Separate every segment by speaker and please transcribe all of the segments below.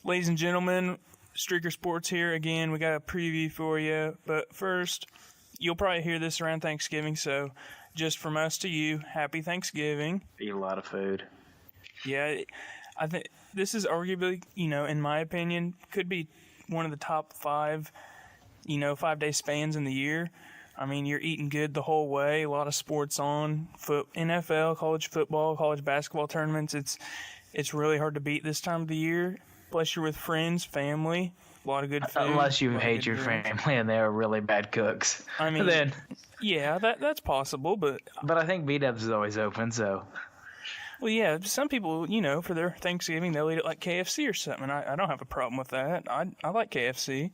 Speaker 1: Ladies and gentlemen, Streaker Sports here again. We got a preview for you, but first, you'll probably hear this around Thanksgiving, so just from us to you, happy Thanksgiving.
Speaker 2: Eat a lot of food.
Speaker 1: Yeah, I think this is arguably, in my opinion, could be one of the top 5, 5-day spans in the year. I mean, you're eating good the whole way. A lot of sports on, NFL, college football, college basketball tournaments. It's really hard to beat this time of the year. Plus, you're with friends, family, a lot of good food.
Speaker 2: Unless you hate your family and they're really bad cooks.
Speaker 1: I mean,
Speaker 2: then,
Speaker 1: yeah, that's possible, but
Speaker 2: I think B-Dubs is always open, so.
Speaker 1: Well, yeah, some people, for their Thanksgiving, they'll eat it like KFC or something. I don't have a problem with that. I like KFC.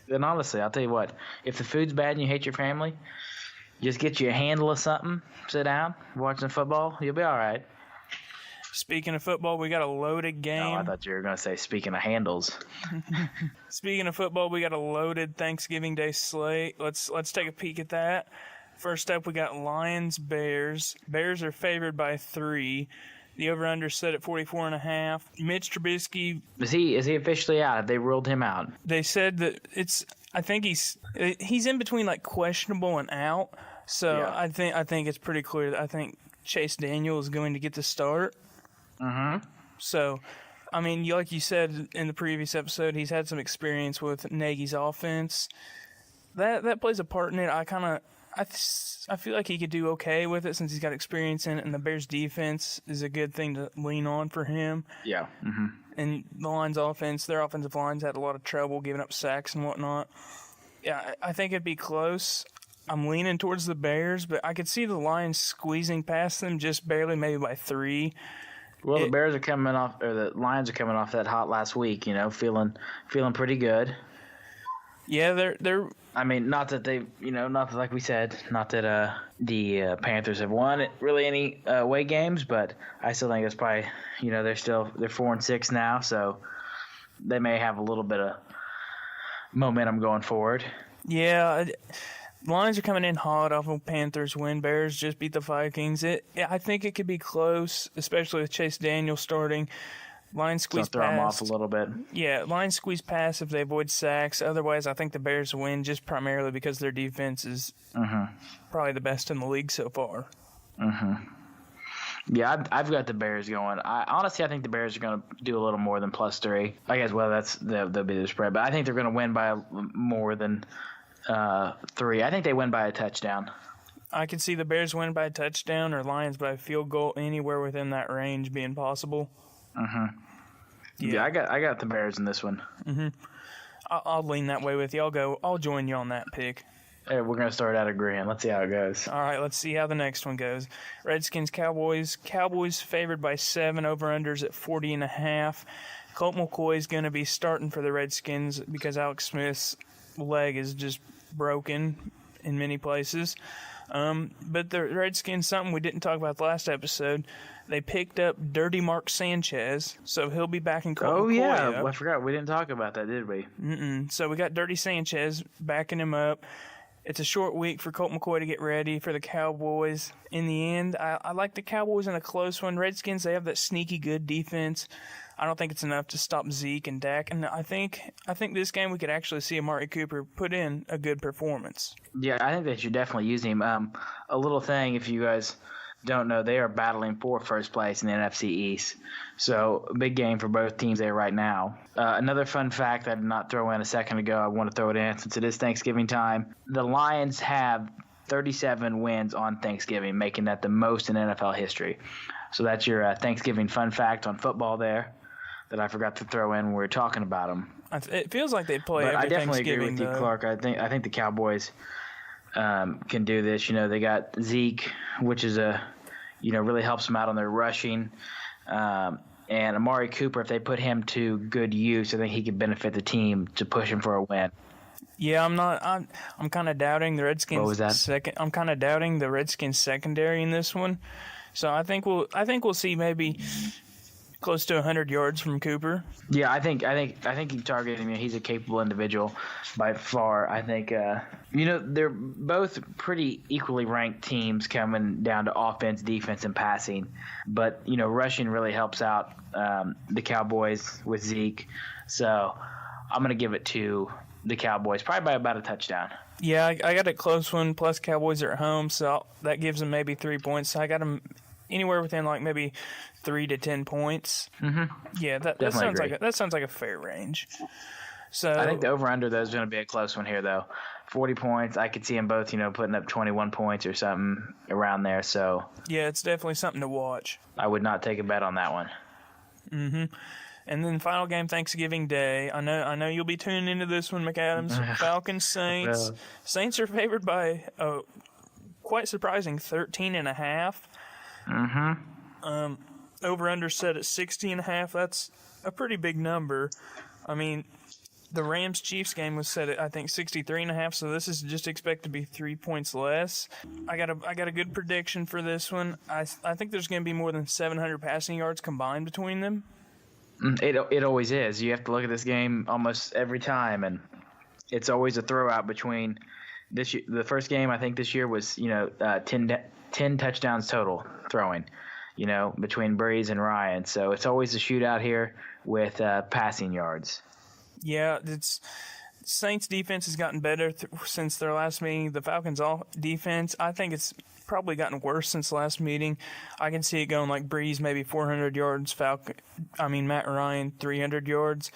Speaker 2: Then honestly, I'll tell you what, if the food's bad and you hate your family, just get you a handle of something, sit down, watching football, you'll be all right.
Speaker 1: Speaking of football, we got a loaded game.
Speaker 2: Oh, I thought you were going to say speaking of handles.
Speaker 1: Speaking of football, we got a loaded Thanksgiving Day slate. Let's take a peek at that. First up, we got Lions-Bears. Bears are favored by 3. The over-under set at 44.5. Mitch Trubisky.
Speaker 2: Is he officially out? Have they ruled him out?
Speaker 1: They said that I think he's in between like questionable and out. So yeah. I think it's pretty clear that I think Chase Daniel is going to get the start.
Speaker 2: Mm-hmm.
Speaker 1: So, I mean, like you said in the previous episode, he's had some experience with Nagy's offense. That plays a part in it. I feel like he could do okay with it since he's got experience in it, and the Bears' defense is a good thing to lean on for him.
Speaker 2: Yeah. Mm-hmm.
Speaker 1: And the Lions' offense, their offensive lines had a lot of trouble giving up sacks and whatnot. Yeah, I think it'd be close. I'm leaning towards the Bears, but I could see the Lions squeezing past them just barely, maybe by 3.
Speaker 2: Well, the Bears are coming off, or the Lions are coming off that hot last week. Feeling pretty good.
Speaker 1: Yeah, they're.
Speaker 2: I mean, not that like we said, not that the Panthers have won really any away games, but I still think it's probably they're 4-6 now, so they may have a little bit of momentum going forward.
Speaker 1: Yeah. Lions are coming in hot off of Panthers win. Bears just beat the Vikings. I think it could be close, especially with Chase Daniel starting. Lions squeeze
Speaker 2: throw them off a little bit.
Speaker 1: Yeah, Lions squeeze pass if they avoid sacks. Otherwise, I think the Bears win just primarily because their defense is probably the best in the league so far.
Speaker 2: Mm-hmm. Yeah, I've got the Bears going. I think the Bears are going to do a little more than +3. I guess, they'll be the spread. But I think they're going to win by more than 3. I think they win by a touchdown.
Speaker 1: I could see the Bears win by a touchdown or Lions by a field goal, anywhere within that range being possible.
Speaker 2: Mm-hmm. Yeah, I got the Bears in this one.
Speaker 1: Mm-hmm. I'll lean that way with you. I'll join you on that pick.
Speaker 2: Hey, we're gonna start out agreeing. Let's see how it goes.
Speaker 1: All right, let's see how the next one goes. Redskins, Cowboys. Cowboys favored by 7. Over/unders at 40.5. Colt McCoy is going to be starting for the Redskins because Alex Smith's leg is just broken in many places. But the Redskins, something we didn't talk about last episode, they picked up Dirty Mark Sanchez, so he'll be back in Colt McCoy.
Speaker 2: Oh, yeah. I forgot. We didn't talk about that, did we?
Speaker 1: So we got Dirty Sanchez backing him up. It's a short week for Colt McCoy to get ready for the Cowboys. In the end, I like the Cowboys in a close one. Redskins, they have that sneaky good defense. I don't think it's enough to stop Zeke and Dak, and I think this game we could actually see Amari Cooper put in a good performance.
Speaker 2: Yeah, I think they should definitely use him. A little thing, if you guys don't know, they are battling for first place in the NFC East. So a big game for both teams there right now. Another fun fact I did not throw in a second ago, I want to throw it in since it is Thanksgiving time. The Lions have 37 wins on Thanksgiving, making that the most in NFL history. So that's your Thanksgiving fun fact on football there that I forgot to throw in when we were talking about them.
Speaker 1: It feels like they play every
Speaker 2: I definitely
Speaker 1: Thanksgiving,
Speaker 2: agree with you, Clark. I think the Cowboys can do this. They got Zeke, which is really helps them out on their rushing. And Amari Cooper, if they put him to good use, I think he could benefit the team to push him for a win.
Speaker 1: Yeah, I'm kind of doubting the Redskins.
Speaker 2: What was that?
Speaker 1: I'm kind of doubting the Redskins secondary in this one. So I think we'll see maybe close to 100 yards from Cooper.
Speaker 2: Yeah, I think he targeted him. He's a capable individual by far. I think they're both pretty equally ranked teams coming down to offense, defense, and passing. But rushing really helps out the Cowboys with Zeke. So I'm going to give it to the Cowboys, probably by about a touchdown.
Speaker 1: Yeah, I got a close one, plus Cowboys are at home, so that gives them maybe 3 points. So I got them anywhere within like maybe 3 to 10 points.
Speaker 2: Mm-hmm.
Speaker 1: Yeah, that sounds like a fair range. So
Speaker 2: I think the over-under, though, is going to be a close one here, though. 40 points. I could see them both, putting up 21 points or something around there. So
Speaker 1: yeah, it's definitely something to watch.
Speaker 2: I would not take a bet on that one.
Speaker 1: Mm-hmm. And then final game, Thanksgiving Day. I know you'll be tuning into this one, McAdams. Falcons Saints. Saints are favored by quite surprising 13.5.
Speaker 2: Mm-hmm.
Speaker 1: Over under set at 60.5. That's a pretty big number. I mean, the Rams Chiefs game was set at I think 63.5. So this is just expected to be 3 points less. I got a good prediction for this one. I think there's going to be more than 700 passing yards combined between them.
Speaker 2: It always is. You have to look at this game almost every time, and it's always a throwout between this. The first game I think this year was 10 touchdowns total throwing, between Breeze and Ryan. So it's always a shootout here with passing yards.
Speaker 1: Yeah, Saints defense has gotten better since their last meeting. The Falcons defense, I think it's probably gotten worse since the last meeting. I can see it going like Breeze maybe 400 yards, Matt Ryan 300 yards.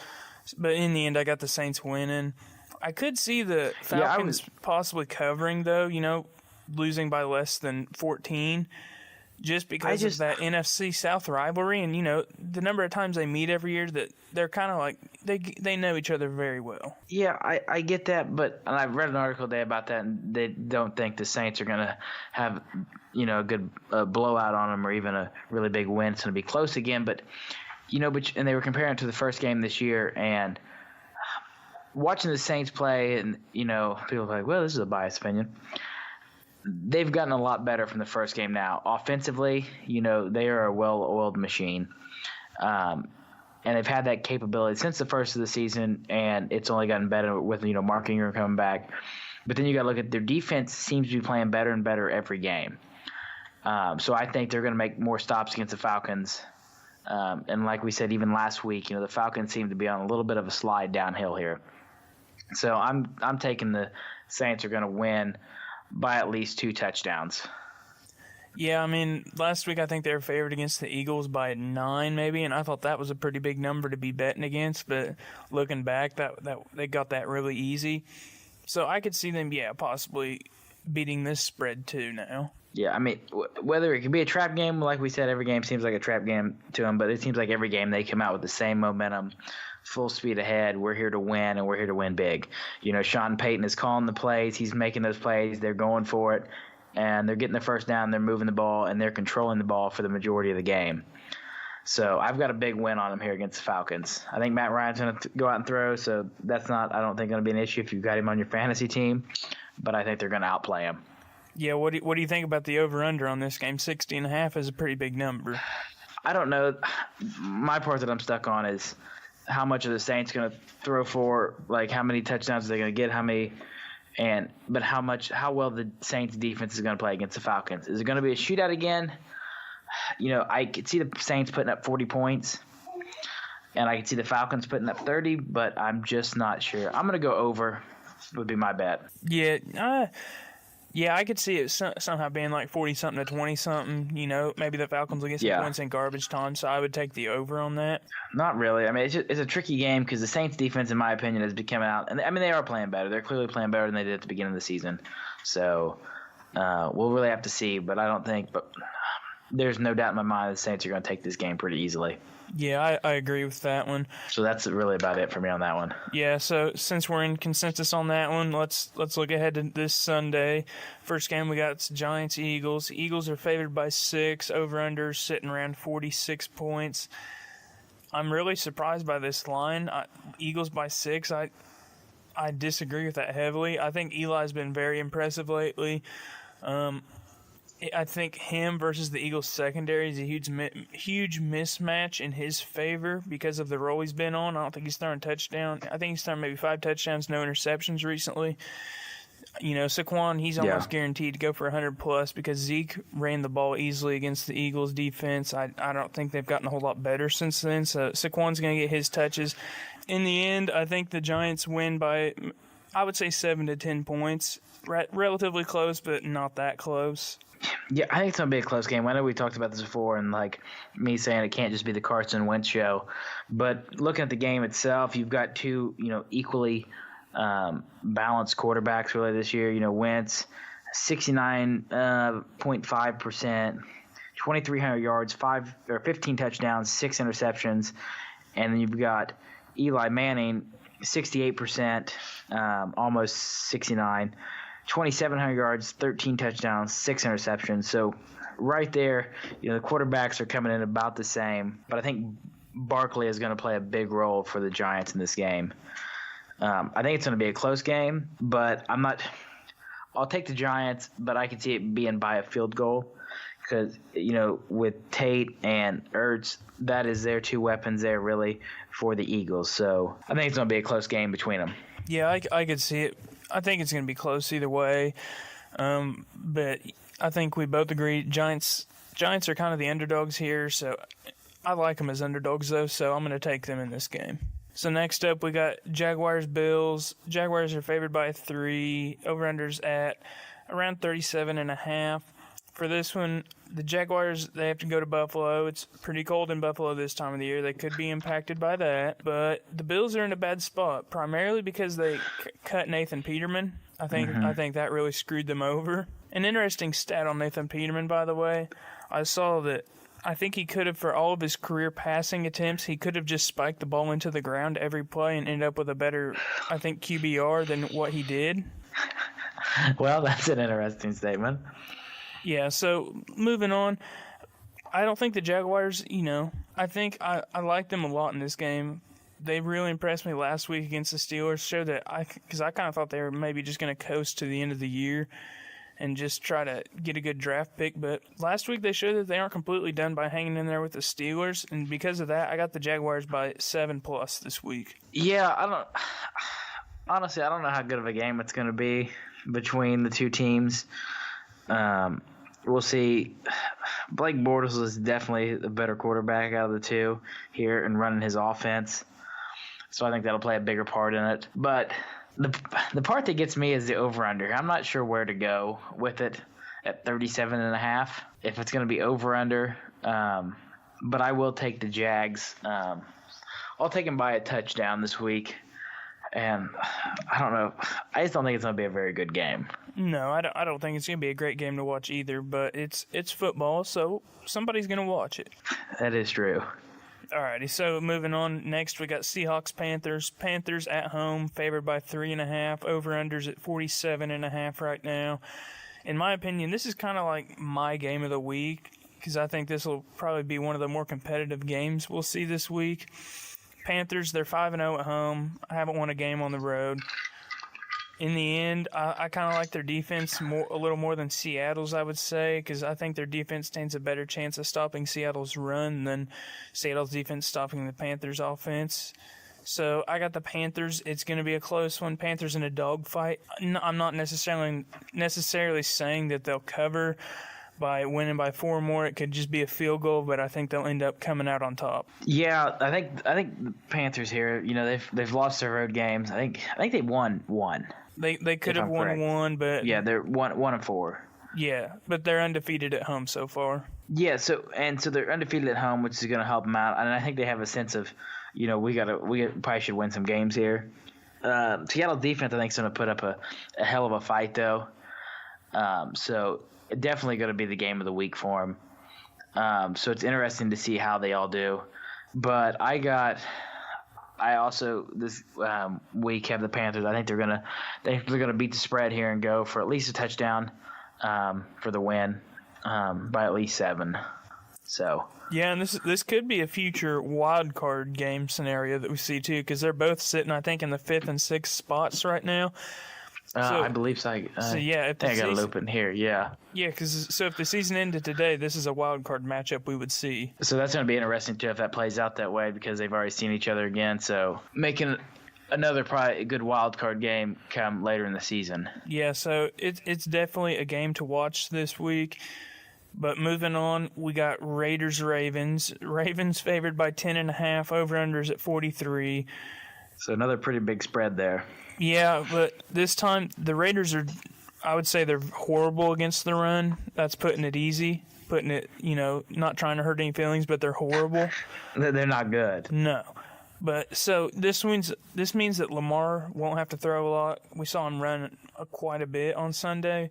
Speaker 1: But in the end, I got the Saints winning. I could see the Falcons possibly covering, though, losing by less than 14. Just because of that NFC South rivalry and, the number of times they meet every year, that they're kind of like they know each other very well.
Speaker 2: Yeah, I get that, but I've read an article today about that, and they don't think the Saints are going to have, a good blowout on them or even a really big win. It's going to be close again, but and they were comparing it to the first game this year, and watching the Saints play, and, people are like, well, this is a biased opinion. They've gotten a lot better from the first game now. Offensively, they are a well-oiled machine. And they've had that capability since the first of the season, and it's only gotten better with, Mark Ingram coming back. But then you got to look at their defense seems to be playing better and better every game. So I think they're going to make more stops against the Falcons. And like we said, even last week, the Falcons seem to be on a little bit of a slide downhill here. So I'm taking the Saints are going to win by at least 2 touchdowns.
Speaker 1: Yeah, last week I think they were favored against the Eagles by 9 maybe, and I thought that was a pretty big number to be betting against, but looking back, that they got that really easy. So I could see them, possibly beating this spread too now.
Speaker 2: Yeah, whether it could be a trap game, like we said, every game seems like a trap game to them, but it seems like every game they come out with the same momentum, full speed ahead. We're here to win, and we're here to win big. Sean Payton is calling the plays. He's making those plays. They're going for it, and they're getting the first down. They're moving the ball, and they're controlling the ball for the majority of the game. So I've got a big win on them here against the Falcons. I think Matt Ryan's going to go out and throw, so that's not, I don't think, going to be an issue if you've got him on your fantasy team, but I think they're going to outplay him.
Speaker 1: Yeah, what do you think about the over-under on this game? 60.5 is a pretty big number.
Speaker 2: I don't know. My part that I'm stuck on is how much are the Saints going to throw for, like how many touchdowns are they going to get, but how well the Saints defense is going to play against the Falcons. Is it going to be a shootout again? I could see the Saints putting up 40 points, and I could see the Falcons putting up 30, but I'm just not sure. I'm going to go over would be my bet.
Speaker 1: Yeah, I could see it somehow being like 40-something to 20-something. Maybe the Falcons will get some points in garbage time, so I would take the over on that.
Speaker 2: Not really. It's a tricky game because the Saints defense, in my opinion, has been coming out. And they are playing better. They're clearly playing better than they did at the beginning of the season. So we'll really have to see. But I don't think – but there's no doubt in my mind the Saints are going to take this game pretty easily.
Speaker 1: Yeah, I agree with that one.
Speaker 2: So that's really about it for me on that one.
Speaker 1: Yeah, so since we're in consensus on that one, let's look ahead to this Sunday. First game we got Giants-Eagles. Eagles are favored by 6, over-under sitting around 46 points. I'm really surprised by this line. Eagles by 6, I disagree with that heavily. I think Eli's been very impressive lately. I think him versus the Eagles secondary is a huge mismatch in his favor because of the role he's been on. I don't think he's throwing touchdown. I think he's thrown maybe 5 touchdowns, no interceptions recently. Saquon, he's almost guaranteed to go for 100-plus because Zeke ran the ball easily against the Eagles' defense. I don't think they've gotten a whole lot better since then, so Saquon's going to get his touches. In the end, I think the Giants win by, I would say, 7 to 10 points. Relatively close, but not that close.
Speaker 2: Yeah, I think it's going to be a close game. I know we talked about this before, and like me saying it can't just be the Carson Wentz show. But looking at the game itself, you've got two, equally balanced quarterbacks really this year. Wentz, 69.5%, 2,300 yards, 15 touchdowns, 6 interceptions. And then you've got Eli Manning, 68%, almost 69, 2,700 yards, 13 touchdowns, 6 interceptions. So right there, the quarterbacks are coming in about the same. But I think Barkley is going to play a big role for the Giants in this game. I think it's going to be a close game, but I'll take the Giants, but I can see it being by a field goal because, with Tate and Ertz, that is their two weapons there really for the Eagles. So I think it's going to be a close game between them.
Speaker 1: Yeah, I could see it. I think it's going to be close either way. But I think we both agree Giants are kind of the underdogs here, so I like them as underdogs, though, so I'm going to take them in this game. So next up, we got Jaguars-Bills. Jaguars are favored by 3. Over-unders at around 37.5. For this one, the Jaguars, they have to go to Buffalo. It's pretty cold in Buffalo this time of the year. They could be impacted by that. But the Bills are in a bad spot, primarily because they cut Nathan Peterman. I think that really screwed them over. An interesting stat on Nathan Peterman, by the way, I saw that I think he could have, for all of his career passing attempts, he could have just spiked the ball into the ground every play and ended up with a better, I think, QBR than what he did.
Speaker 2: Well, that's an interesting statement.
Speaker 1: Yeah, so moving on, I don't think the Jaguars, I think I like them a lot in this game. They really impressed me last week against the Steelers, showed that because I kind of thought they were maybe just going to coast to the end of the year and just try to get a good draft pick. But last week they showed that they aren't completely done by hanging in there with the Steelers, and because of that, I got the Jaguars by 7+ this week.
Speaker 2: Yeah, honestly, I don't know how good of a game it's going to be between the two teams. We'll see. Blake Bortles is definitely the better quarterback out of the two here and running his offense. So I think that'll play a bigger part in it. But the part that gets me is the over-under. I'm not sure where to go with it at 37.5. If it's going to be over-under. But I will take the Jags. I'll take them by a touchdown this week. And I don't know. I just don't think it's going to be a very good game.
Speaker 1: No, I don't think it's going to be a great game to watch either, but it's football, so somebody's going to watch it.
Speaker 2: That is true.
Speaker 1: Alrighty, so moving on. Next, we got Seahawks-Panthers. Panthers at home, favored by 3.5. Over-unders at 47.5 right now. In my opinion, this is kind of like my game of the week because I think this will probably be one of the more competitive games we'll see this week. Panthers, they're 5-0 at home. I haven't won a game on the road. In the end, I kind of like their defense a little more than Seattle's, I would say, because I think their defense stands a better chance of stopping Seattle's run than Seattle's defense stopping the Panthers' offense. So I got the Panthers. It's going to be a close one. Panthers in a dogfight. I'm not necessarily saying that they'll cover by winning by 4 or more. It could just be a field goal, but I think they'll end up coming out on top.
Speaker 2: Yeah, I think the Panthers here, they've lost their road games. I think they won one.
Speaker 1: They could have won one, but
Speaker 2: yeah, they're 1-4.
Speaker 1: Yeah, but they're undefeated at home so far.
Speaker 2: Yeah, so they're undefeated at home, which is going to help them out, and I think they have a sense of, we probably should win some games here. Seattle defense, I think, is going to put up a hell of a fight though. So definitely going to be the game of the week for them. So it's interesting to see how they all do. But I also this week have the Panthers. I think they're gonna beat the spread here and go for at least a touchdown for the win by at least 7. So
Speaker 1: yeah, and this could be a future wild card game scenario that we see too, because they're both sitting, I think, in the 5th and 6th spots right now.
Speaker 2: I believe so.
Speaker 1: So yeah,
Speaker 2: I got a loop in here. Yeah.
Speaker 1: Yeah, because if the season ended today, this is a wild card matchup we would see.
Speaker 2: So that's going to be interesting too if that plays out that way because they've already seen each other again. So making another probably a good wild card game come later in the season.
Speaker 1: Yeah, so it's definitely a game to watch this week. But moving on, we got Raiders-Ravens. Ravens favored by 10.5. Over-unders at 43.
Speaker 2: So another pretty big spread there.
Speaker 1: Yeah, but this time the Raiders are, I would say they're horrible against the run. That's putting it easy. Putting it, not trying to hurt any feelings, but they're horrible.
Speaker 2: They're not good.
Speaker 1: No. But so this means that Lamar won't have to throw a lot. We saw him run quite a bit on Sunday.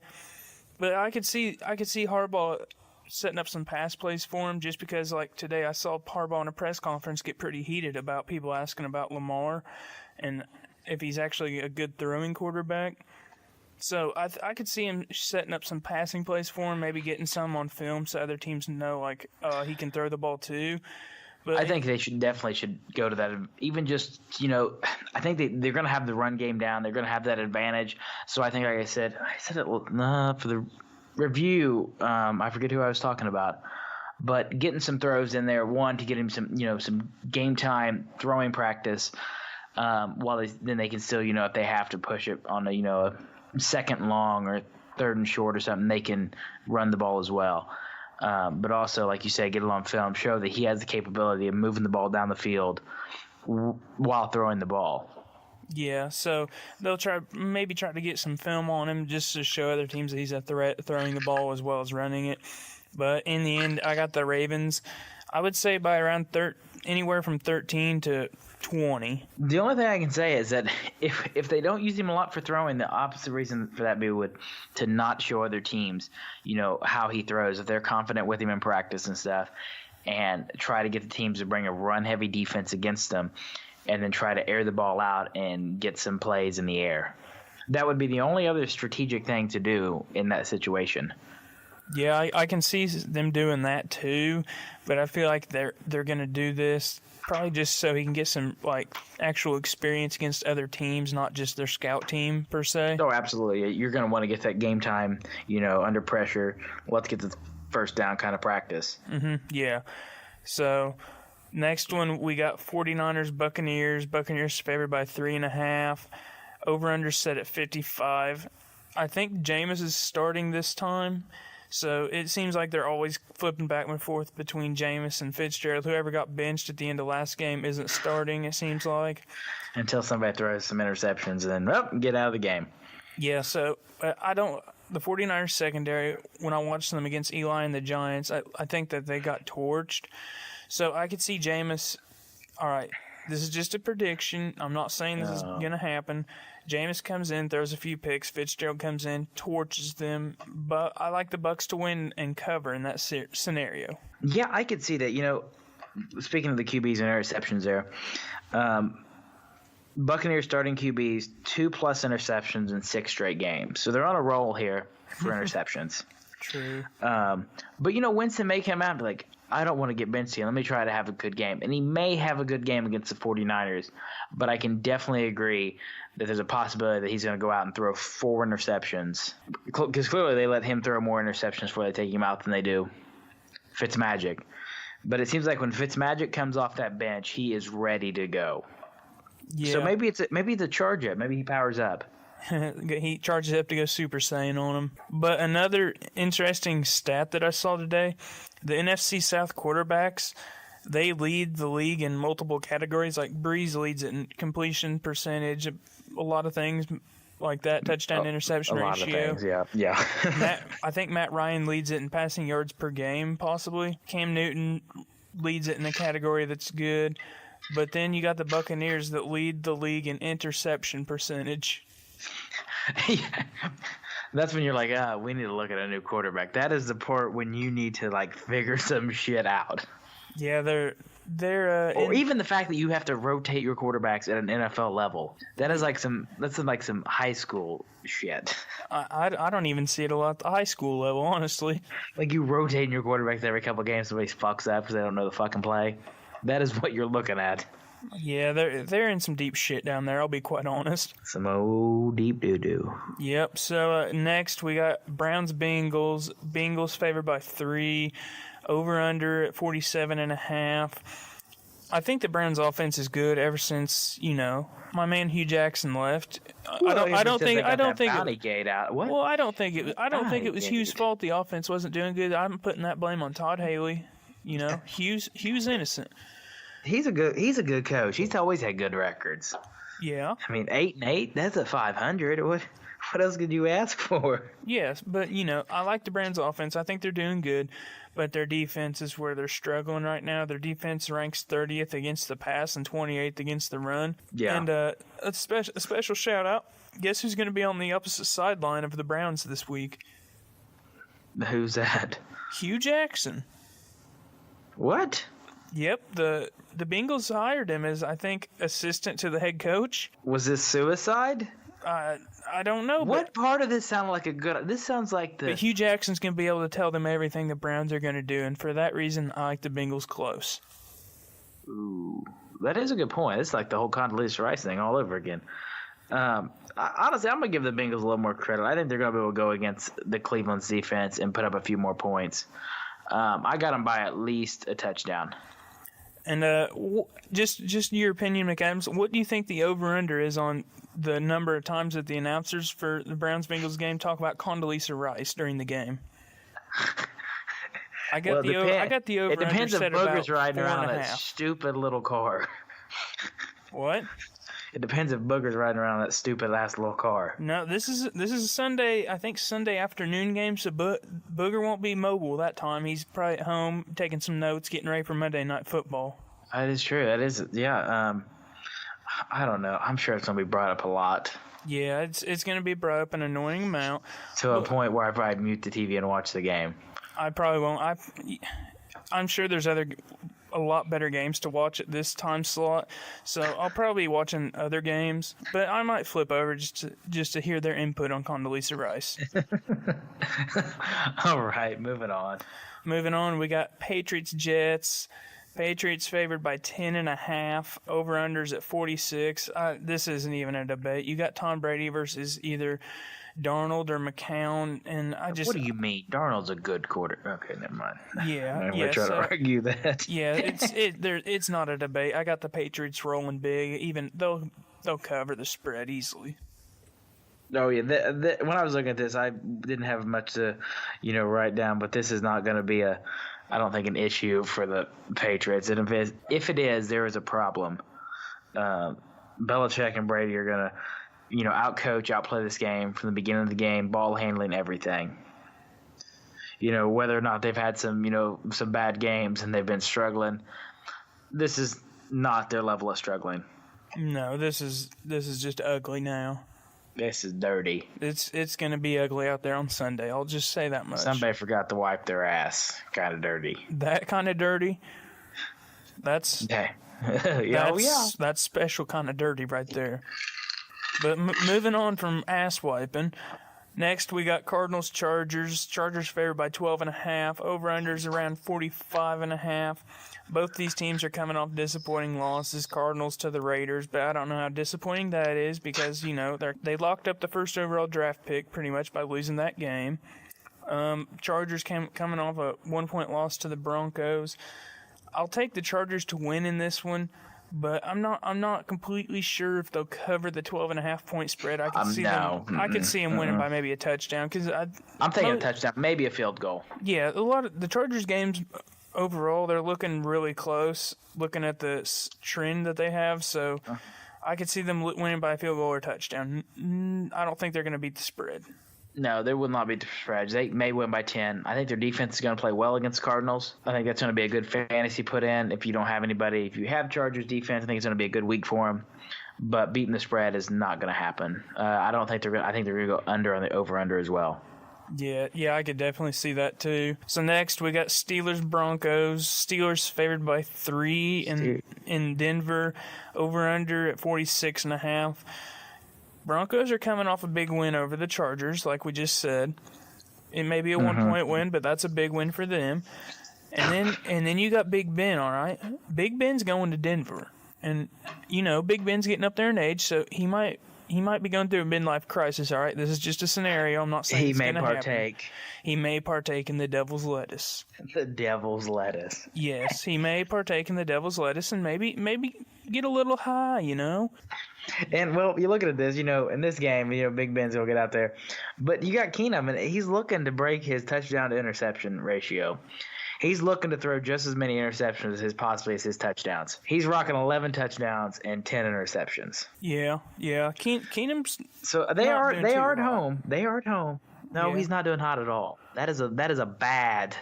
Speaker 1: But I could see Harbaugh setting up some pass plays for him, just because, like, today I saw Harbaugh in a press conference get pretty heated about people asking about Lamar and if he's actually a good throwing quarterback. So I could see him setting up some passing plays for him, maybe getting some on film so other teams know, like, he can throw the ball too. But
Speaker 2: I think they definitely should go to that. Even just, I think they're going to have the run game down. They're going to have that advantage. So I think, like I said it for the review. I forget who I was talking about, but getting some throws in there, one, to get him some game time throwing practice, while then they can still, if they have to push it on a second long or third and short or something, they can run the ball as well. But also, like you said, get it on film, show that he has the capability of moving the ball down the field while throwing the ball.
Speaker 1: Yeah, so they'll try to get some film on him just to show other teams that he's a threat throwing the ball as well as running it. But in the end, I got the Ravens. I would say by around anywhere from 13 to 20.
Speaker 2: The only thing I can say is that if they don't use him a lot for throwing, the opposite reason for that would to not show other teams, how he throws, if they're confident with him in practice and stuff, and try to get the teams to bring a run-heavy defense against them, and then try to air the ball out and get some plays in the air. That would be the only other strategic thing to do in that situation.
Speaker 1: Yeah, I can see them doing that too, but I feel like they're going to do this probably just so he can get some, like, actual experience against other teams, not just their scout team per se.
Speaker 2: Oh, absolutely. You're going to want to get that game time, under pressure. Let's get the first down kind of practice.
Speaker 1: Mm-hmm. Yeah. So next one, we got 49ers, Buccaneers. Buccaneers favored by 3.5. Over-under set at 55. I think Jameis is starting this time. So it seems like they're always flipping back and forth between Jameis and Fitzgerald. Whoever got benched at the end of last game isn't starting, it seems like.
Speaker 2: Until somebody throws some interceptions and then, get out of the game.
Speaker 1: Yeah, so the 49ers secondary, when I watched them against Eli and the Giants, I think that they got torched. So I could see Jameis, all right, this is just a prediction. I'm not saying this is going to happen. Jameis comes in, throws a few picks. Fitzgerald comes in, torches them. But I like the Bucs to win and cover in that scenario.
Speaker 2: Yeah, I could see that. Speaking of the QBs and interceptions there, Buccaneers starting QBs, 2+ interceptions in 6 straight games. So they're on a roll here for interceptions.
Speaker 1: True.
Speaker 2: But, Winston may come out and be like, I don't want to get benched here. Let me try to have a good game. And he may have a good game against the 49ers, but I can definitely agree that there's a possibility that he's going to go out and throw 4 interceptions. Because clearly they let him throw more interceptions before they take him out than they do Fitzmagic. But it seems like when Fitzmagic comes off that bench, he is ready to go.
Speaker 1: Yeah.
Speaker 2: So maybe it's a charge up. Maybe he powers up.
Speaker 1: He charges up to go Super Saiyan on him. But another interesting stat that I saw today, the NFC South quarterbacks, they lead the league in multiple categories. Like Breeze leads it in completion percentage, a lot of things like that, touchdown interception ratio.
Speaker 2: A lot of things, yeah.
Speaker 1: I think Matt Ryan leads it in passing yards per game, possibly. Cam Newton leads it in a category that's good. But then you got the Buccaneers that lead the league in interception percentage.
Speaker 2: That's when you're like, we need to look at a new quarterback. That is the part when you need to, like, figure some shit out.
Speaker 1: Yeah, they're
Speaker 2: or even the fact that you have to rotate your quarterbacks at an NFL level. That's like some high school shit.
Speaker 1: I don't even see it a lot at the high school level, honestly.
Speaker 2: Like, you rotating your quarterbacks every couple of games, somebody fucks up because they don't know the fucking play. That is what you're looking at.
Speaker 1: Yeah, they're in some deep shit down there, I'll be quite honest.
Speaker 2: Some old deep doo-doo.
Speaker 1: Yep, so next we got Browns-Bengals. Bengals favored by 3. Over-under at 47.5. I think the Browns' offense is good ever since, my man Hugh Jackson left. I don't think it was Hugh's fault the offense wasn't doing good. I'm putting that blame on Todd Haley. Hugh's innocent.
Speaker 2: He's a good coach. He's always had good records.
Speaker 1: Yeah.
Speaker 2: I mean, 8-8. That's a 500. What else could you ask for?
Speaker 1: Yes, but I like the Browns' offense. I think they're doing good, but their defense is where they're struggling right now. Their defense ranks 30th against the pass and 28th against the run.
Speaker 2: Yeah.
Speaker 1: And a special shout out. Guess who's going to be on the opposite sideline of the Browns this week?
Speaker 2: Who's that?
Speaker 1: Hugh Jackson.
Speaker 2: What?
Speaker 1: Yep, the Bengals hired him as, I think, assistant to the head coach.
Speaker 2: Was this suicide?
Speaker 1: I don't know.
Speaker 2: What part of this sounded like a good? This sounds like the.
Speaker 1: But Hugh Jackson's going to be able to tell them everything the Browns are going to do, and for that reason, I like the Bengals close.
Speaker 2: Ooh, that is a good point. It's like the whole Condoleezza Rice thing all over again. Honestly, I'm going to give the Bengals a little more credit. I think they're going to be able to go against the Cleveland's defense and put up a few more points. I got them by at least a touchdown.
Speaker 1: And just your opinion, McAdams, what do you think the over-under is on the number of times that the announcers for the Browns-Bengals game talk about Condoleezza Rice during the game? I got the over-under.
Speaker 2: It depends if
Speaker 1: set about
Speaker 2: Booger's riding around
Speaker 1: 4.5.
Speaker 2: that stupid little car.
Speaker 1: What?
Speaker 2: It depends if Booger's riding around that stupid ass little car.
Speaker 1: No, this is a Sunday, I think Sunday afternoon game, so Booger won't be mobile that time. He's probably at home taking some notes, getting ready for Monday Night Football.
Speaker 2: That is true. That is, yeah. I don't know. I'm sure it's going to be brought up a lot.
Speaker 1: Yeah, it's going to be brought up an annoying amount.
Speaker 2: To a point where I probably mute the TV and watch the game.
Speaker 1: I probably won't. I'm sure there's a lot better games to watch at this time slot, so I'll probably be watching other games, but I might flip over just to hear their input on Condoleezza Rice.
Speaker 2: All right, moving on.
Speaker 1: Moving on, we got Patriots-Jets. Patriots favored by 10.5. Over-unders at 46. This isn't even a debate. You got Tom Brady versus either Darnold or McCown, and
Speaker 2: What do you mean? Darnold's a good quarter. Okay, never mind.
Speaker 1: Yeah,
Speaker 2: I'm gonna try to argue that.
Speaker 1: Yeah, it's not a debate. I got the Patriots rolling big. Even they'll cover the spread easily.
Speaker 2: Oh yeah, when I was looking at this, I didn't have much to, write down. But this is not going to be I don't think, an issue for the Patriots. And if it is, there is a problem. Belichick and Brady are going to, outcoach, outplay this game from the beginning of the game, ball handling, everything. Whether or not they've had some bad games and they've been struggling, this is not their level of struggling.
Speaker 1: No, this is just ugly now.
Speaker 2: This is dirty.
Speaker 1: It's going to be ugly out there on Sunday. I'll just say that much.
Speaker 2: Somebody forgot to wipe their ass. Kind of dirty.
Speaker 1: That kind of dirty? That's that's special kind of dirty right there. But moving on from ass wiping, next we got Cardinals-Chargers. Chargers favored by 12.5. Over-unders around 45.5. Both these teams are coming off disappointing losses. Cardinals to the Raiders, but I don't know how disappointing that is because, they locked up the first overall draft pick pretty much by losing that game. Chargers coming off a 1-point loss to the Broncos. I'll take the Chargers to win in this one, but I'm not completely sure if they'll cover the 12.5 point spread. I could see them winning by maybe a touchdown
Speaker 2: I'm thinking a touchdown, maybe a field goal.
Speaker 1: Yeah, a lot of the Chargers games overall, they're looking really close, looking at the trend that they have. So I could see them winning by a field goal or touchdown. I don't think they're going to beat the spread.
Speaker 2: No, they will not beat the spread. They may win by 10. I think their defense is going to play well against Cardinals. I think that's going to be a good fantasy put in. If you don't have anybody, if you have Chargers defense, I think it's going to be a good week for them. But beating the spread is not going to happen. I don't think they're going. I think they're going to go under on the over/under as well.
Speaker 1: Yeah, I could definitely see that too. So next we got Steelers-Broncos. Steelers favored by 3 in Denver. Over/under at 46.5. Broncos are coming off a big win over the Chargers, like we just said. It may be a 1-point win, but that's a big win for them. And then you got Big Ben, all right? Big Ben's going to Denver. And, Big Ben's getting up there in age, so he might be going through a midlife crisis, all right? This is just a scenario. I'm not saying it's going to happen. He may partake in the devil's lettuce.
Speaker 2: The devil's lettuce.
Speaker 1: Yes, he may partake in the devil's lettuce and maybe get a little high,
Speaker 2: And, well, you look at this, in this game, Big Ben's going to get out there. But you got Keenum, and he's looking to break his touchdown to interception ratio. He's looking to throw just as many interceptions as possibly as his touchdowns. He's rocking 11 touchdowns and 10 interceptions.
Speaker 1: Yeah. Keenum's
Speaker 2: So they are at home. They are at home. No, he's not doing hot at all. That's a bad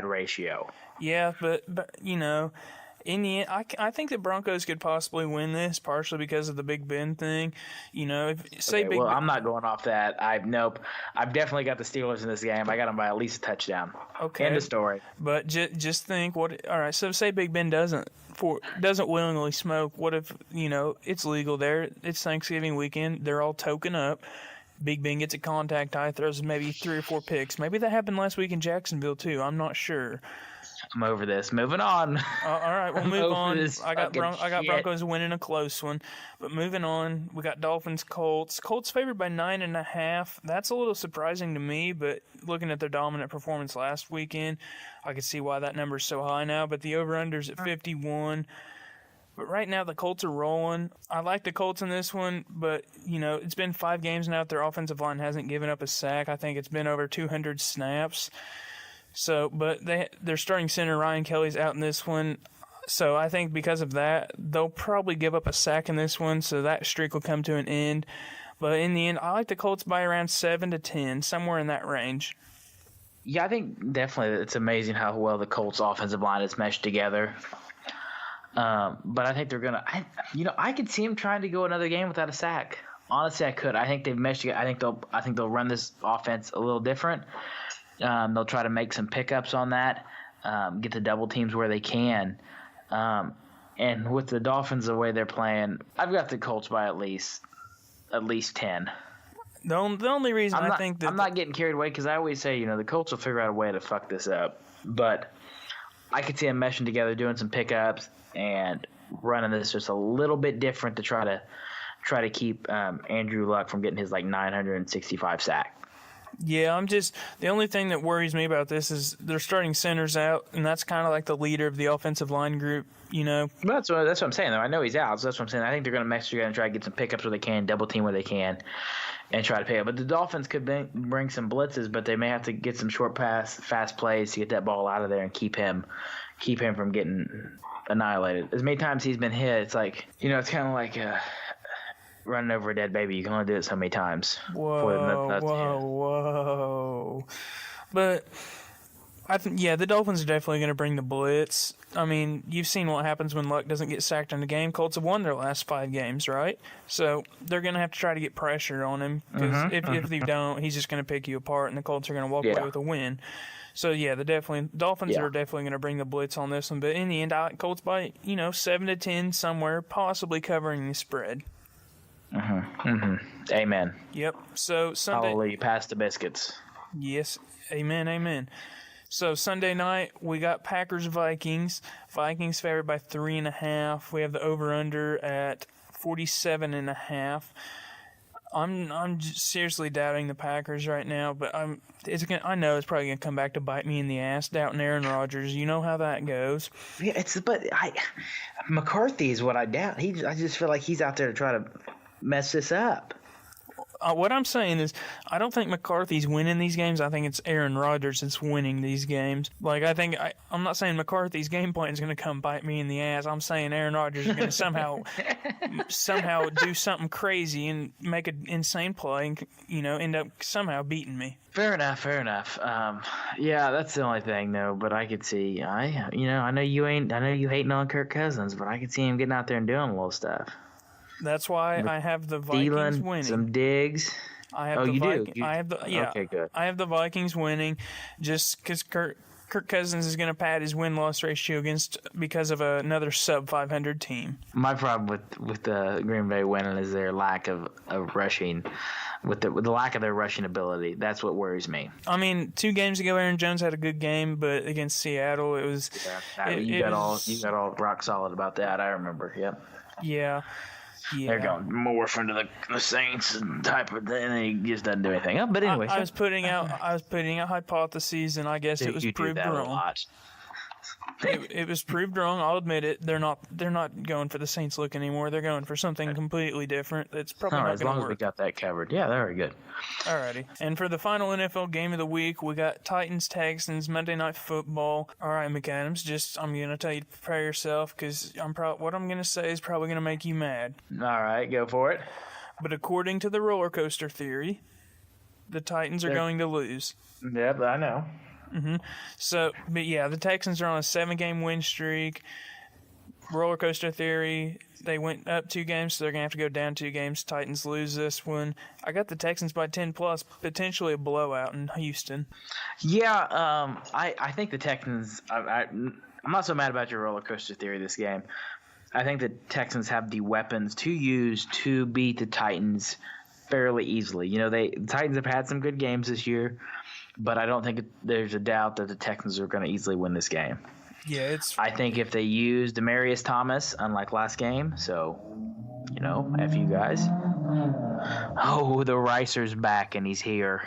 Speaker 2: ratio.
Speaker 1: Yeah, but in the end, I think the Broncos could possibly win this, partially because of the Big Ben thing.
Speaker 2: I'm not going off that. I've definitely got the Steelers in this game. I got them by at least a touchdown.
Speaker 1: Okay.
Speaker 2: End of story.
Speaker 1: But just think all right, so say Big Ben doesn't willingly smoke. What if, it's legal there? It's Thanksgiving weekend. They're all token up. Big Ben gets a contact high, throws maybe 3 or 4 picks. Maybe that happened last week in Jacksonville too. I'm not sure.
Speaker 2: I'm over this. Moving on.
Speaker 1: All right, we'll move on. I got Broncos winning a close one. But moving on, we got Dolphins, Colts. Colts favored by 9.5. That's a little surprising to me, but looking at their dominant performance last weekend, I can see why that number is so high now. But the over-under's at 51. But right now, the Colts are rolling. I like the Colts in this one, but, it's been 5 games now that their offensive line hasn't given up a sack. I think it's been over 200 snaps. So, but their starting center, Ryan Kelly's out in this one. So I think because of that, they'll probably give up a sack in this one, so that streak will come to an end. But in the end, I like the Colts by around 7 to 10, somewhere in that range.
Speaker 2: Yeah, I think definitely it's amazing how well the Colts offensive line is meshed together. But I think they're going to I could see them trying to go another game without a sack. Honestly, I could. I think they've meshed together. I think they'll run this offense a little different. They'll try to make some pickups on that, get the double teams where they can. And with the Dolphins the way they're playing, I've got the Colts by at least 10.
Speaker 1: The only reason I think that
Speaker 2: I'm not getting carried away because I always say, the Colts will figure out a way to fuck this up. But I could see them meshing together, doing some pickups, and running this just a little bit different to try to keep Andrew Luck from getting his 965 sack.
Speaker 1: Yeah, the only thing that worries me about this is they're starting centers out, and that's kind of like the leader of the offensive line group,
Speaker 2: That's what I'm saying, though. I know he's out, so that's what I'm saying. I think they're going to mesh together and try to get some pickups where they can, double team where they can, and try to pick up. But the Dolphins could bring some blitzes, but they may have to get some fast plays to get that ball out of there and keep him from getting annihilated. As many times he's been hit, it's like, it's kind of like running over a dead baby. You can only do it so many times.
Speaker 1: Whoa. But I think, the Dolphins are definitely going to bring the blitz. I mean, you've seen what happens when Luck doesn't get sacked in a game. Colts have won their last 5 games, right? So they're going to have to try to get pressure on him because if they don't, he's just going to pick you apart, and the Colts are going to walk away with a win. So, Dolphins are definitely going to bring the blitz on this one. But in the end, I like Colts by, 7 to 10 somewhere, possibly covering the spread.
Speaker 2: Amen.
Speaker 1: Yep. So Sunday.
Speaker 2: Hallelujah. Pass the biscuits.
Speaker 1: Yes. Amen. So Sunday night we got Packers-Vikings. Vikings favored by 3.5. We have the over/under at 47.5. I'm seriously doubting the Packers right now, but I know it's probably gonna come back to bite me in the ass. Doubting Aaron Rodgers, you know how that goes.
Speaker 2: Yeah, McCarthy is what I doubt. I just feel like he's out there to try to mess this up.
Speaker 1: What I'm saying is, I don't think McCarthy's winning these games. I think it's Aaron Rodgers that's winning these games. I'm not saying McCarthy's game plan is going to come bite me in the ass. I'm saying Aaron Rodgers is going to somehow do something crazy and make an insane play and, end up somehow beating me.
Speaker 2: Fair enough. Yeah, that's the only thing, though. But I could see, I know you hating on Kirk Cousins, but I could see him getting out there and doing a little stuff.
Speaker 1: That's why I have the Vikings winning.
Speaker 2: Some digs.
Speaker 1: Okay, good. I have the Vikings winning, just because Kirk Cousins is going to pad his win-loss ratio because of another sub-500 team.
Speaker 2: My problem with the Green Bay winning is their lack of rushing, with the lack of their rushing ability. That's what worries me. I
Speaker 1: mean, 2 games ago, Aaron Jones had a good game, but against Seattle, it was.
Speaker 2: Yeah, you got all rock solid about that. I remember. Yep.
Speaker 1: Yeah.
Speaker 2: They're going morph into the Saints and type of thing, and he just doesn't do anything. But anyway,
Speaker 1: I was putting out hypotheses, and I guess it was proved wrong. It was proved wrong. I'll admit it. They're not going for the Saints look anymore. They're going for something completely different. That's probably
Speaker 2: All right,
Speaker 1: not
Speaker 2: as
Speaker 1: going
Speaker 2: long
Speaker 1: to
Speaker 2: as we
Speaker 1: work.
Speaker 2: got that covered. Yeah, very good.
Speaker 1: Alrighty. And for the final NFL game of the week, we got Titans-Texans, Monday Night Football. All right, McAdams, I'm going to tell you to prepare yourself because what I'm going to say is probably going to make you mad.
Speaker 2: All right, go for it.
Speaker 1: But according to the roller coaster theory, the Titans are going to lose.
Speaker 2: Yep, I know.
Speaker 1: So, but yeah, the Texans are on a 7-game win streak. Roller coaster theory, they went up 2 games, so they're going to have to go down 2 games. Titans lose this one. I got the Texans by 10 plus, potentially a blowout in Houston.
Speaker 2: Yeah, I think the Texans. I'm not so mad about your roller coaster theory this game. I think the Texans have the weapons to use to beat the Titans fairly easily. The Titans have had some good games this year, but I don't think there's a doubt that the Texans are going to easily win this game.
Speaker 1: Yeah,
Speaker 2: I think if they use Demaryius Thomas, unlike last game, so, F you guys. Oh, the Ricer's back and he's here.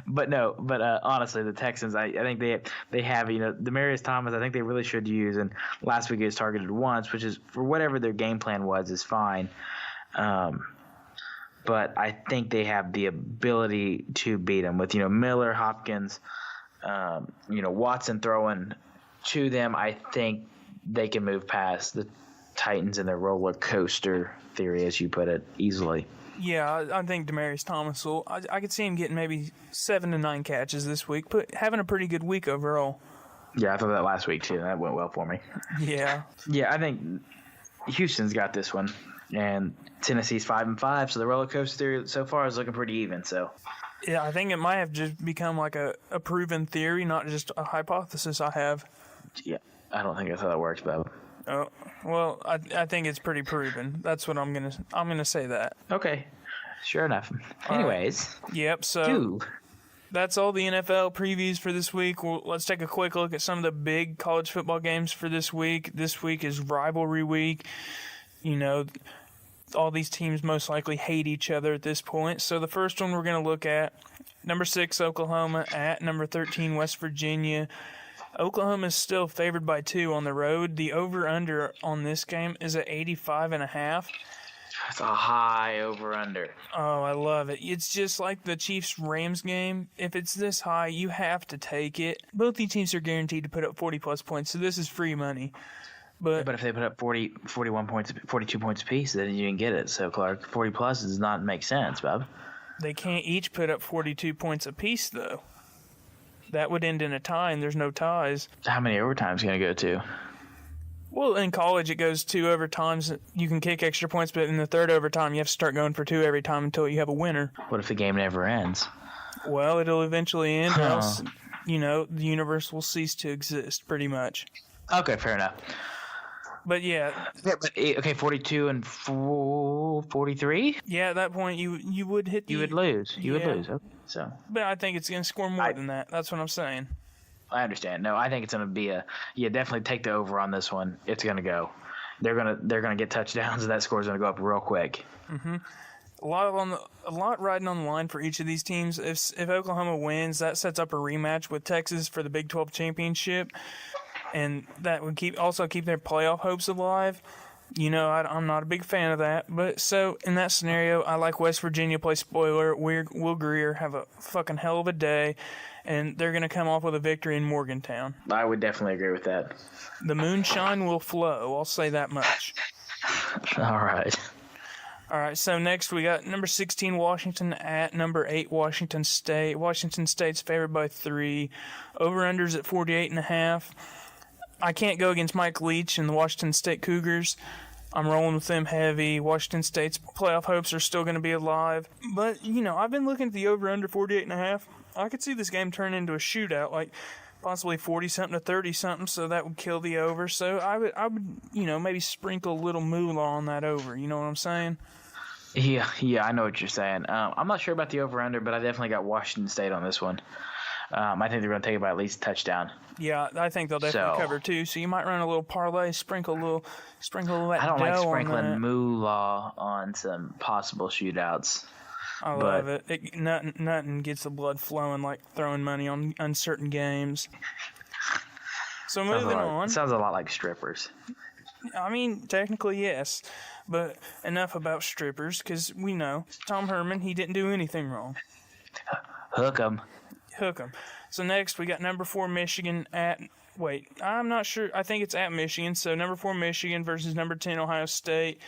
Speaker 2: But honestly, the Texans, I think they have, Demaryius Thomas, I think they really should use, and last week he was targeted once, which is, for whatever their game plan was, is fine. But I think they have the ability to beat him with, Miller, Hopkins, Watson throwing to them. I think they can move past the Titans and their roller coaster theory, as you put it, easily.
Speaker 1: Yeah, I think Demaryius Thomas will. I could see him getting maybe 7 to 9 catches this week, but having a pretty good week overall.
Speaker 2: Yeah, I thought that last week too. That went well for me.
Speaker 1: Yeah.
Speaker 2: Yeah, I think Houston's got this one, and Tennessee's 5-5, so the roller coaster theory so far is looking pretty even. So.
Speaker 1: Yeah, I think it might have just become like a proven theory, not just a hypothesis I have.
Speaker 2: Yeah, I don't think that's how that works, Bob.
Speaker 1: Oh, well, I think it's pretty proven. That's what I'm gonna say that.
Speaker 2: Okay, sure enough. Anyways,
Speaker 1: Yep. So that's all the NFL previews for this week. Let's take a quick look at some of the big college football games for this week. This week is rivalry week. All these teams most likely hate each other at this point. So the first one we're going to look at, number 6 Oklahoma at number 13 West Virginia. Oklahoma is still favored by 2 on the road. The over-under on this game is at 85.5.
Speaker 2: That's a high over-under.
Speaker 1: Oh, I love it. It's just like the Chiefs-Rams game. If it's this high, you have to take it. Both these teams are guaranteed to put up 40-plus points, so this is free money. But
Speaker 2: if they put up 41 points, 42 points apiece, then you didn't get it. So, Clark, 40-plus does not make sense, Bob.
Speaker 1: They can't each put up 42 points apiece, though. That would end in a tie, and there's no ties.
Speaker 2: How many overtimes going to go to?
Speaker 1: Well, in college, it goes 2 overtimes. You can kick extra points, but in the third overtime, you have to start going for 2 every time until you have a winner.
Speaker 2: What if the game never ends?
Speaker 1: Well, it'll eventually end, or else, the universe will cease to exist, pretty much.
Speaker 2: Okay, fair enough.
Speaker 1: But yeah.
Speaker 2: Okay, 42 and 43?
Speaker 1: Yeah, at that point, you would hit the...
Speaker 2: You would lose. You would lose. Okay, so.
Speaker 1: But I think it's going to score more than that. That's what I'm saying.
Speaker 2: I understand. No, I think it's going to be definitely take the over on this one. It's going to go. They're going to get touchdowns, and that score's going to go up real quick.
Speaker 1: Mm-hmm. A lot riding on the line for each of these teams. If Oklahoma wins, that sets up a rematch with Texas for the Big 12 championship. And that would keep their playoff hopes alive. I'm not a big fan of that. But so in that scenario, I like West Virginia play spoiler. Will Greer have a fucking hell of a day, and they're going to come off with a victory in Morgantown.
Speaker 2: I would definitely agree with that.
Speaker 1: The moonshine will flow. I'll say that much.
Speaker 2: All right.
Speaker 1: All right, so next we got number 16 Washington at number 8 Washington State. Washington State's favored by 3. Over-unders at 48.5. I can't go against Mike Leach and the Washington State Cougars. I'm rolling with them heavy. Washington State's playoff hopes are still going to be alive. But, I've been looking at the over-under 48.5. I could see this game turn into a shootout, like possibly 40-something to 30-something, so that would kill the over. So I would maybe sprinkle a little moolah on that over. You know what I'm saying?
Speaker 2: Yeah, I know what you're saying. I'm not sure about the over-under, but I definitely got Washington State on this one. I think they're going to take it by at least a touchdown.
Speaker 1: Yeah, I think they'll definitely cover too. So you might run a little parlay, sprinkle a little that.
Speaker 2: I don't like sprinkling moolah on some possible shootouts.
Speaker 1: I love it. Nothing gets the blood flowing like throwing money on uncertain games. So moving on.
Speaker 2: It sounds a lot like strippers.
Speaker 1: I mean, technically, yes. But enough about strippers, because we know Tom Herman, he didn't do anything wrong.
Speaker 2: Hook 'em.
Speaker 1: So next, we got number 4 Michigan at... Wait, I'm not sure. I think it's at Michigan. So number 4 Michigan versus number 10 Ohio State.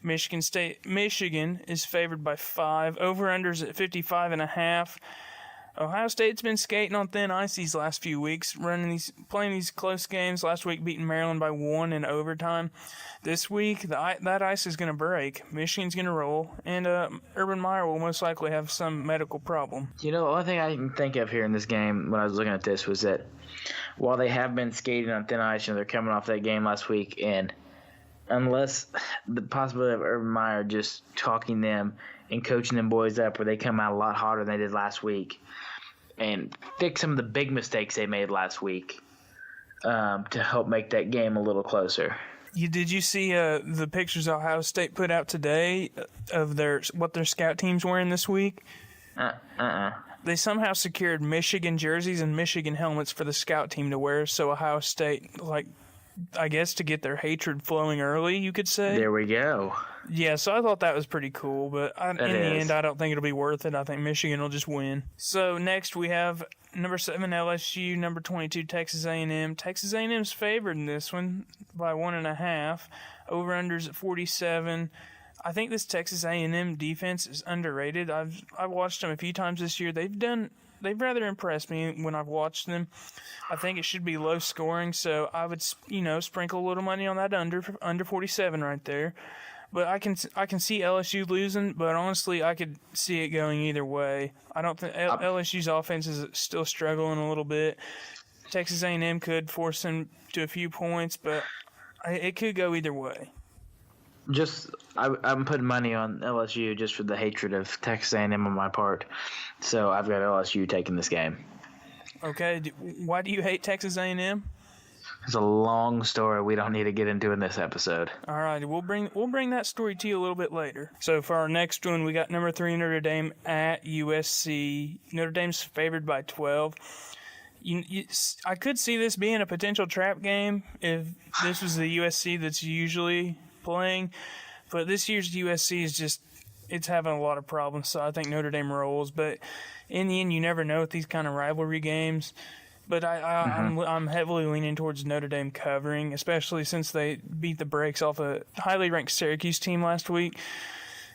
Speaker 1: Michigan is favored by 5. Over-unders at 55.5. Ohio State's been skating on thin ice these last few weeks, playing these close games. Last week, beating Maryland by 1 in overtime. This week, that ice is going to break. Michigan's going to roll, and Urban Meyer will most likely have some medical problem.
Speaker 2: You know, the only thing I can think of here in this game when I was looking at this was that while they have been skating on thin ice, they're coming off that game last week, and unless the possibility of Urban Meyer just talking them and coaching them boys up where they come out a lot harder than they did last week and fix some of the big mistakes they made last week to help make that game a little closer.
Speaker 1: Did you see the pictures Ohio State put out today of what their scout team's wearing this week? They somehow secured Michigan jerseys and Michigan helmets for the scout team to wear, so Ohio State, I guess to get their hatred flowing early, you could say.
Speaker 2: There we go.
Speaker 1: Yeah, so I thought that was pretty cool, but in the end, I don't think it'll be worth it. I think Michigan will just win. So next we have number 7 LSU, number 22 Texas A&M. Texas A&M's favored in this one by 1.5. Over/unders at 47. I think this Texas A&M defense is underrated. I've watched them a few times this year. They've rather impressed me when I've watched them. I think it should be low scoring, so I would sprinkle a little money on that under 47 right there. But I can see LSU losing, but honestly, I could see it going either way. I don't think LSU's offense is still struggling a little bit. Texas A&M could force them to a few points, but it could go either way.
Speaker 2: I'm putting money on LSU just for the hatred of Texas A&M on my part. So I've got LSU taking this game.
Speaker 1: Okay, why do you hate Texas A&M?
Speaker 2: It's a long story we don't need to get into in this episode.
Speaker 1: All right, we'll bring that story to you a little bit later. So for our next one, we got number 3 Notre Dame at USC. Notre Dame's favored by 12. I could see this being a potential trap game if this was the USC that's usually playing, but this year's USC is it's having a lot of problems, so I think Notre Dame rolls. But in the end, you never know with these kind of rivalry games. But I'm heavily leaning towards Notre Dame covering, especially since they beat the brakes off a highly ranked Syracuse team last week.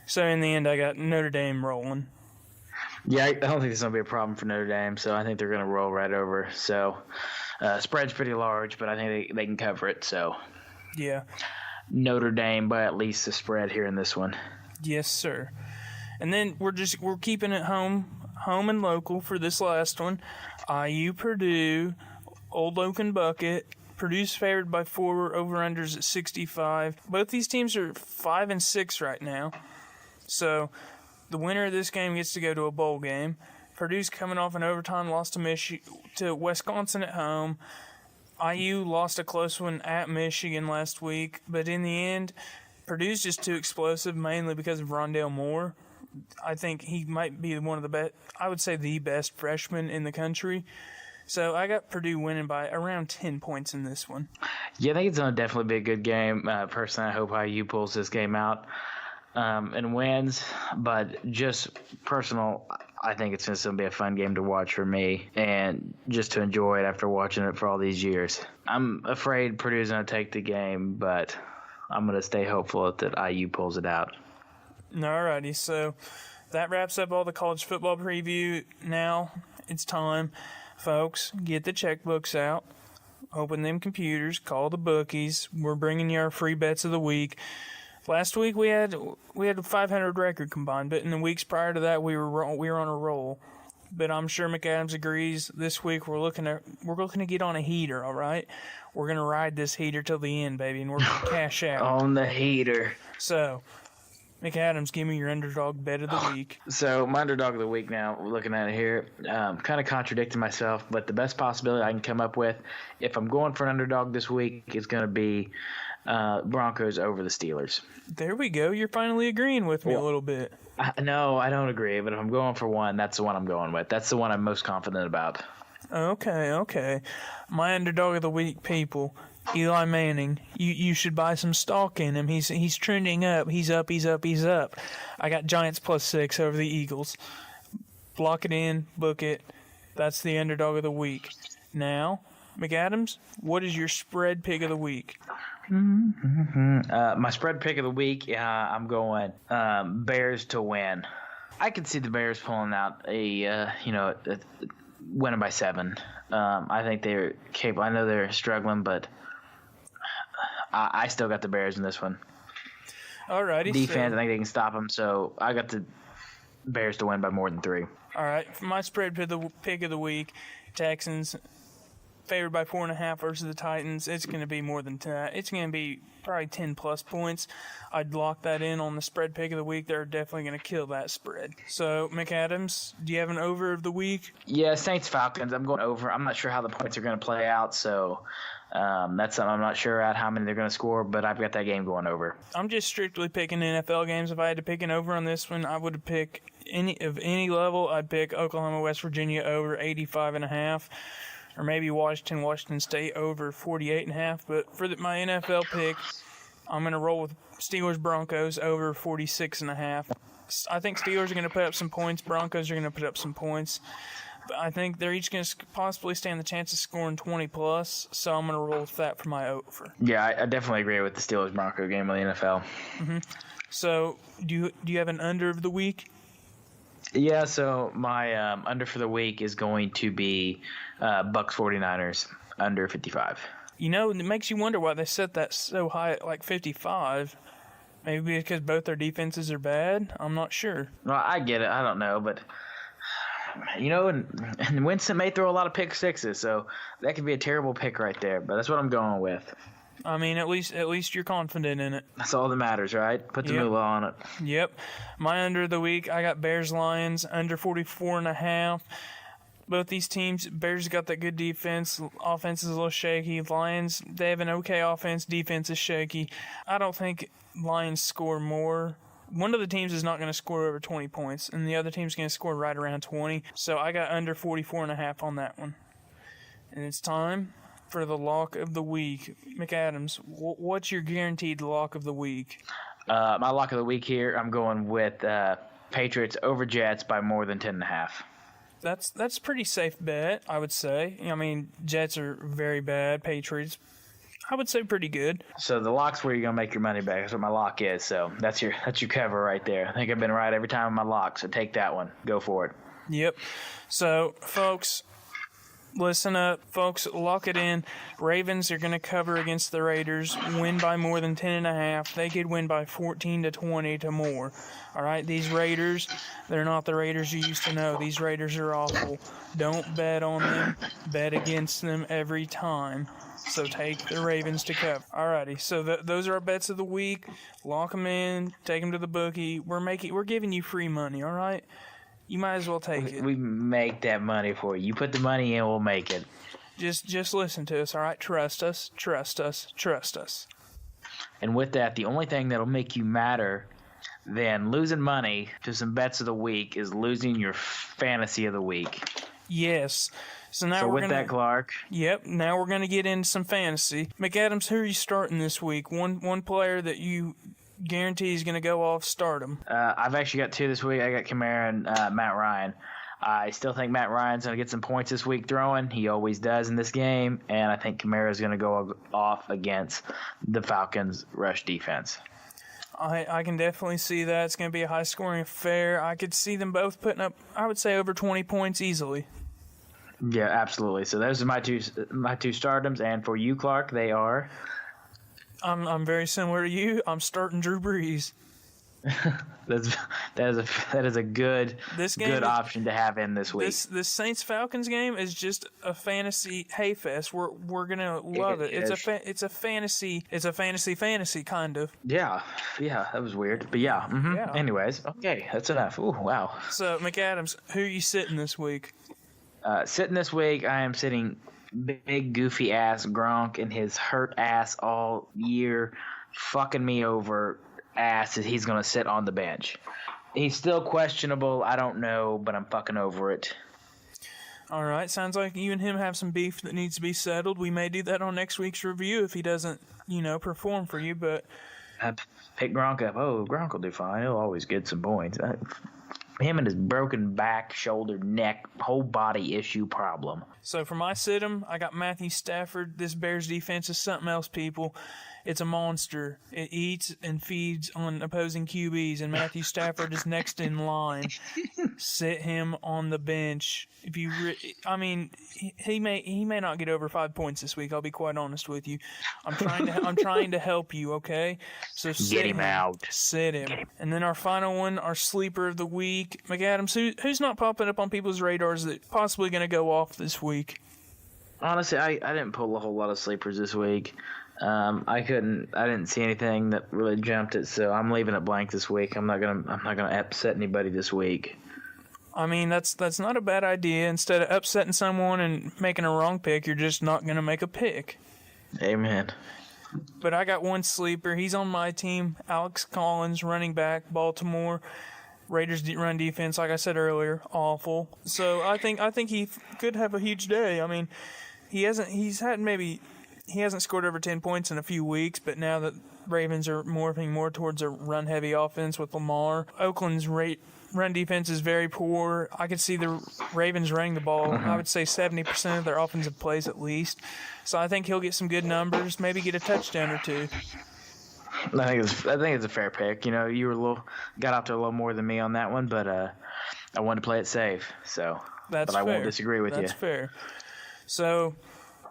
Speaker 1: So in the end, I got Notre Dame rolling.
Speaker 2: Yeah, I don't think it's going to be a problem for Notre Dame, so I think they're going to roll right over. So spread's pretty large, but I think they can cover it. So
Speaker 1: yeah,
Speaker 2: Notre Dame by at least the spread here in this one.
Speaker 1: Yes, sir. And then we're keeping it home and local for this last one. IU Purdue, Old Oaken Bucket. Purdue's favored by 4, over-unders at 65. Both these teams are 5 and 6 right now. So the winner of this game gets to go to a bowl game. Purdue's coming off an overtime loss to Wisconsin at home. IU lost a close one at Michigan last week, but in the end, Purdue's just too explosive, mainly because of Rondale Moore. I think he might be one of the best, I would say the best freshman in the country. So I got Purdue winning by around 10 points in this one.
Speaker 2: Yeah, I think it's going to definitely be a good game. Personally, I hope IU pulls this game out and wins. But just personal, I think it's just going to be a fun game to watch for me and just to enjoy it after watching it for all these years. I'm afraid Purdue's going to take the game, but I'm going to stay hopeful that IU pulls it out.
Speaker 1: Alrighty, so that wraps up all the college football preview. Now it's time, folks, get the checkbooks out, open them computers, call the bookies. We're bringing you our free bets of the week. Last week we had a 500 record combined, but in the weeks prior to that we were on a roll. But I'm sure McAdams agrees. This week we're looking to get on a heater. All right, we're gonna ride this heater till the end, baby, and we're gonna cash out
Speaker 2: on the heater.
Speaker 1: So, McAdams, give me your underdog bet of the week.
Speaker 2: So my underdog of the week now, we're looking at it here, kind of contradicting myself, but the best possibility I can come up with, if I'm going for an underdog this week, is going to be Broncos over the Steelers.
Speaker 1: There we go. You're finally agreeing with me a little bit.
Speaker 2: No, I don't agree, but if I'm going for one, that's the one I'm going with. That's the one I'm most confident about.
Speaker 1: Okay. My underdog of the week, people. Eli Manning. You should buy some stock in him. He's trending up. He's up. I got Giants +6 over the Eagles. Lock it in, book it. That's the underdog of the week. Now, McAdams, what is your spread pick of the week?
Speaker 2: My spread pick of the week, I'm going Bears to win. I can see the Bears pulling out a winning by 7. I think they're capable. I know they're struggling, but I still got the Bears in this one.
Speaker 1: Alrighty.
Speaker 2: Defense, I think they can stop them, so I got the Bears to win by more than 3.
Speaker 1: All right, for my spread pick of the week, Texans favored by 4.5 versus the Titans. It's going to be more than 10. It's going to be probably 10+ points. I'd lock that in on the spread pick of the week. They're definitely going to kill that spread. So, McAdams, do you have an over of the week?
Speaker 2: Yeah, Saints-Falcons. I'm going over. I'm not sure how the points are going to play out, so that's something I'm not sure at how many they're going to score, but I've got that game going over.
Speaker 1: I'm just strictly picking NFL games. If I had to pick an over on this one, I would pick any level. I'd pick Oklahoma, West Virginia over 85.5. Or maybe Washington State over 48.5. But for my NFL pick, I'm going to roll with Steelers Broncos over 46.5. I think Steelers are going to put up some points. Broncos are going to put up some points. But I think they're each going to possibly stand the chance of scoring 20+. So I'm going to roll with that for my over.
Speaker 2: Yeah, I definitely agree with the Steelers Bronco game of the NFL.
Speaker 1: Mm-hmm. So do you have an under of the week?
Speaker 2: Yeah, so my under for the week is going to be Bucks 49ers under 55.
Speaker 1: You know, it makes you wonder why they set that so high at like 55. Maybe because both their defenses are bad? I'm not sure.
Speaker 2: Well, I get it. I don't know, but and Winston may throw a lot of pick sixes, so that could be a terrible pick right there. But that's what I'm going with.
Speaker 1: I mean, at least you're confident in it.
Speaker 2: That's all that matters, right? Put the moolah on it.
Speaker 1: Yep. My under of the week, I got Bears-Lions under 44.5. Both these teams, Bears got that good defense. Offense is a little shaky. Lions, they have an okay offense. Defense is shaky. I don't think Lions score more. One of the teams is not going to score over 20 points, and the other team's going to score right around 20. So I got under 44.5 on that one. And it's time for the lock of the week. McAdams, what's your guaranteed lock of the week?
Speaker 2: My lock of the week here, I'm going with Patriots over Jets by more than 10.5.
Speaker 1: That's a pretty safe bet, I would say. I mean, Jets are very bad. Patriots, I would say pretty good.
Speaker 2: So the lock's where you're gonna make your money back. That's what my lock is. So that's your cover right there. I think I've been right every time on my lock. So take that one. Go for it.
Speaker 1: Yep. So folks, listen up. Folks, lock it in. Ravens are gonna cover against the Raiders. Win by more than 10.5. They could win by 14 to 20 to more. All right, these Raiders, they're not the Raiders you used to know. These Raiders are awful. Don't bet on them. Bet against them every time. So take the Ravens to cover. Alrighty, so those are our bets of the week. Lock them in. Take them to the bookie. We're giving you free money. All right, you might as well take it.
Speaker 2: We make that money for you. You put the money in, we'll make it.
Speaker 1: Just listen to us. All right, trust us. Trust us. Trust us.
Speaker 2: And with that, the only thing that'll make you madder than losing money to some bets of the week is losing your fantasy of the week.
Speaker 1: Yes. So now
Speaker 2: that, Clark.
Speaker 1: Yep. Now we're gonna get into some fantasy. McAdams, who are you starting this week? One player that you guarantee is gonna go off. Start him.
Speaker 2: I've actually got 2 this week. I got Kamara and Matt Ryan. I still think Matt Ryan's going to get some points this week throwing. He always does in this game. And I think Kamara's going to go off against the Falcons' rush defense.
Speaker 1: I can definitely see that. It's going to be a high-scoring affair. I could see them both putting up, I would say, over 20 points easily.
Speaker 2: Yeah, absolutely. So those are my two stardoms. And for you, Clark, they are?
Speaker 1: I'm very similar to you. I'm starting Drew Brees.
Speaker 2: that is a good option to have in this week.
Speaker 1: This Saints Falcons game is just a fantasy hayfest. We're gonna love it. It's a fantasy kind of.
Speaker 2: Yeah, that was weird, but yeah. Mm-hmm. Yeah. Anyways, okay, that's enough. Ooh, wow.
Speaker 1: So McAdams, who are you sitting this week?
Speaker 2: Sitting this week, I am sitting big goofy ass Gronk and his hurt ass all year, fucking me over. Ass that he's going to sit on the bench. He's still questionable. I don't know, but I'm fucking over it.
Speaker 1: All right, sounds like you and him have some beef that needs to be settled. We may do that on next week's review if he doesn't, perform for you, but...
Speaker 2: I pick Gronk up. Oh, Gronk will do fine. He'll always get some points. Him and his broken back, shoulder, neck, whole body issue problem.
Speaker 1: So for my sit-em, I got Matthew Stafford. This Bears defense is something else, people. It's a monster. It eats and feeds on opposing QBs, and Matthew Stafford is next in line. Sit him on the bench. He may not get over 5 points this week. I'll be quite honest with you. I'm trying to help you. Okay, so
Speaker 2: Get him out.
Speaker 1: Sit him. And then our final one, our sleeper of the week, McAdams. Who's not popping up on people's radars that possibly going to go off this week?
Speaker 2: Honestly, I didn't pull a whole lot of sleepers this week. I didn't see anything that really jumped it, so I'm leaving it blank this week. I'm not gonna upset anybody this week.
Speaker 1: I mean, that's not a bad idea. Instead of upsetting someone and making a wrong pick, you're just not gonna make a pick.
Speaker 2: Amen.
Speaker 1: But I got one sleeper. He's on my team. Alex Collins, running back, Baltimore. Raiders run defense, like I said earlier, awful. So I think he could have a huge day. I mean, he hasn't scored over 10 points in a few weeks, but now that Ravens are morphing more towards a run-heavy offense with Lamar, Oakland's run defense is very poor. I could see the Ravens running the ball, I would say 70% of their offensive plays at least. So I think he'll get some good numbers, maybe get a touchdown or two.
Speaker 2: I think it's a fair pick. You got off to a little more than me on that one, but I wanted to play it safe. So,
Speaker 1: but
Speaker 2: I won't disagree with you.
Speaker 1: That's fair. So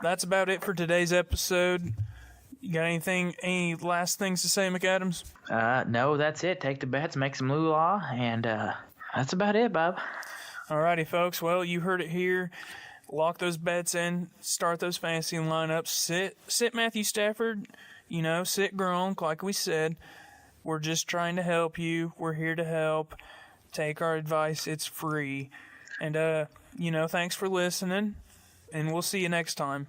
Speaker 1: that's about it for today's episode. You got any last things to say, McAdams?
Speaker 2: No, that's it. Take the bets, make some moolah, and that's about it, Bob.
Speaker 1: Alrighty, folks. Well, you heard it here. Lock those bets in. Start those fantasy lineups. Sit Matthew Stafford. Sit Gronk, like we said. We're just trying to help you. We're here to help. Take our advice. It's free. And, thanks for listening. And we'll see you next time.